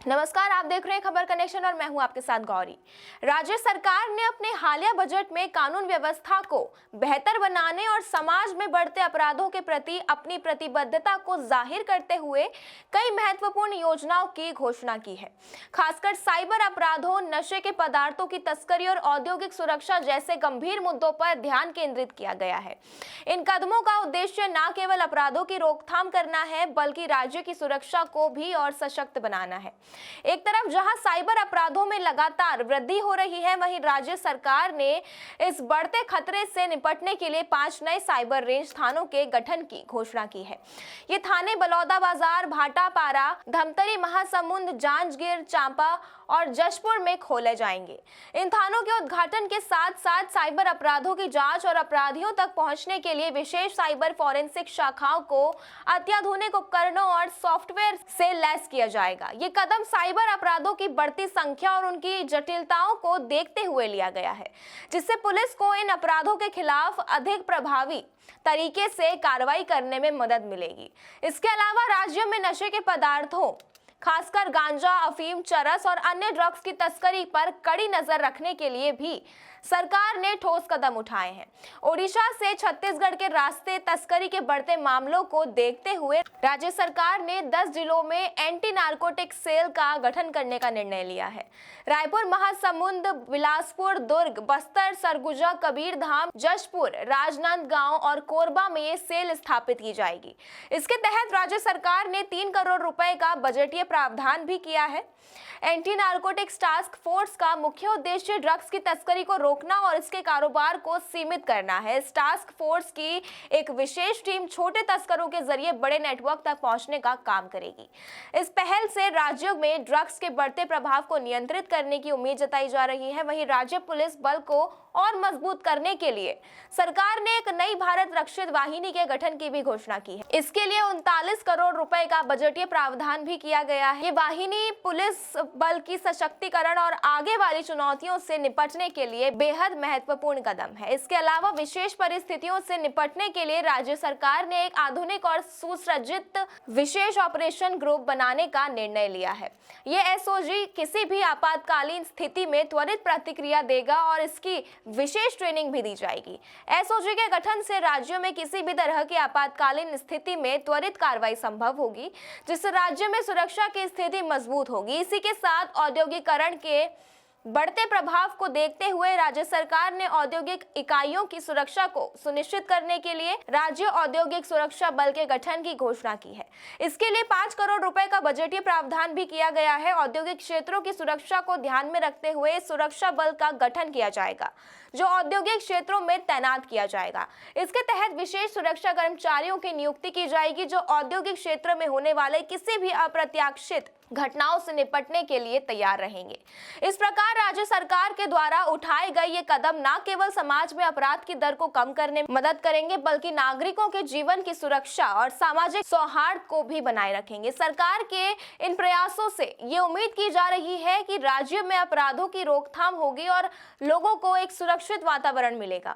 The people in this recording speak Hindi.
नमस्कार, आप देख रहे हैं खबर कनेक्शन और मैं हूं आपके साथ गौरी। राज्य सरकार ने अपने हालिया बजट में कानून व्यवस्था को बेहतर बनाने और समाज में बढ़ते अपराधों के प्रति अपनी प्रतिबद्धता को जाहिर करते हुए कई महत्वपूर्ण योजनाओं की घोषणा की है। खासकर साइबर अपराधों, नशे के पदार्थों की तस्करी और औद्योगिक सुरक्षा जैसे गंभीर मुद्दों पर ध्यान केंद्रित किया गया है। इन कदमों का उद्देश्य न केवल अपराधों की रोकथाम करना है, बल्कि राज्य की सुरक्षा को भी और सशक्त बनाना है। एक तरफ जहां साइबर अपराधों में लगातार वृद्धि हो रही है, वहीं राज्य सरकार ने इस बढ़ते खतरे से निपटने के लिए 5 नए साइबर रेंज थानों के गठन की घोषणा की है। ये थाने बलौदाबाजार, भाटापारा, धमतरी, महासमुंद, जांजगीर चांपा और जशपुर में खोले जाएंगे। इन थानों के उद्घाटन के साथ साथ साइबर अपराधों की जांच और अपराधियों तक पहुंचने के लिए विशेष साइबर फॉरेंसिक शाखाओं को अत्याधुनिक उपकरणों और सॉफ्टवेयर से लैस किया जाएगा। ये कदम साइबर अपराधों की बढ़ती संख्या और उनकी जटिलताओं को देखते हुए लिया गया है, जिससे पुलिस को इन अपराधों के खिलाफ अधिक प्रभावी तरीके से कार्रवाई करने में मदद मिलेगी। इसके अलावा राज्य में नशे के पदार्थों, खासकर गांजा, अफीम, चरस और अन्य ड्रग्स की तस्करी पर कड़ी नजर रखने के लिए भी सरकार ने ठोस कदम उठाए हैं। ओडिशा से छत्तीसगढ़ के रास्ते तस्करी के बढ़ते मामलों को देखते हुए राज्य सरकार ने 10 जिलों में एंटी नारकोटिक सेल का गठन करने का निर्णय लिया है। रायपुर, महासमुंद, बिलासपुर, दुर्ग, बस्तर, सरगुजा, कबीरधाम, जशपुर, राजनांदगांव और कोरबा में ये सेल स्थापित की जाएगी। इसके तहत राज्य सरकार ने 3 करोड़ रुपए का बजटीय प्रावधान भी किया है। एंटी नारकोटिक्स टास्क फोर्स का मुख्य उद्देश्य ड्रग्स की तस्करी को रोकना और इसके कारोबार को सीमित करना है। इस टास्क फोर्स की एक विशेष टीम छोटे तस्करों के जरिए बड़े नेटवर्क तक पहुंचने का काम करेगी। इस पहल से राज्यों में ड्रग्स के बढ़ते प्रभाव को नियंत्रित करने की उम्मीद जताई जा रही है। वहीं राज्य पुलिस बल को और मजबूत करने के लिए सरकार ने एक नई भारत रक्षित वाहिनी के गठन की भी घोषणा की है। इसके लिए 39 करोड़ रुपए का बजटीय प्रावधान भी किया गया है। ये वाहिनी पुलिस बल की सशक्तिकरण और आगे वाली चुनौतियों से निपटने के लिए बेहद महत्वपूर्ण कदम है। इसके अलावा विशेष परिस्थितियों से निपटने के लिए राज्य सरकार ने एक आधुनिक और सुसज्जित विशेष ऑपरेशन ग्रुप बनाने का निर्णय लिया है। ये एसओजी किसी भी आपातकालीन स्थिति में त्वरित प्रतिक्रिया देगा और इसकी विशेष ट्रेनिंग भी दी जाएगी। एसओजी के गठन से राज्यों में किसी भी तरह की आपातकालीन स्थिति में त्वरित कार्रवाई संभव होगी, जिससे राज्य में सुरक्षा की स्थिति मजबूत होगी। इसी के साथ औद्योगिकरण के बढ़ते प्रभाव को देखते हुए राज्य सरकार ने औद्योगिक इकाइयों की सुरक्षा को सुनिश्चित करने के लिए राज्य औद्योगिक सुरक्षा बल के गठन की घोषणा की है। इसके लिए 5 करोड़ रुपए का बजटीय प्रावधान भी किया गया है। औद्योगिक क्षेत्रों की सुरक्षा को ध्यान में रखते हुए सुरक्षा बल का गठन किया जाएगा, जो औद्योगिक क्षेत्रों में तैनात किया जाएगा। इसके तहत विशेष सुरक्षा कर्मचारियों की नियुक्ति की जाएगी, जो औद्योगिक क्षेत्र में होने वाले किसी भी अप्रत्याशित घटनाओं से निपटने के लिए तैयार रहेंगे। इस प्रकार राज्य सरकार के द्वारा उठाए गए ये कदम न केवल समाज में अपराध की दर को कम करने में मदद करेंगे, बल्कि नागरिकों के जीवन की सुरक्षा और सामाजिक सौहार्द को भी बनाए रखेंगे। सरकार के इन प्रयासों से ये उम्मीद की जा रही है कि राज्य में अपराधों की रोकथाम होगी और लोगों को एक सुरक्षित वातावरण मिलेगा।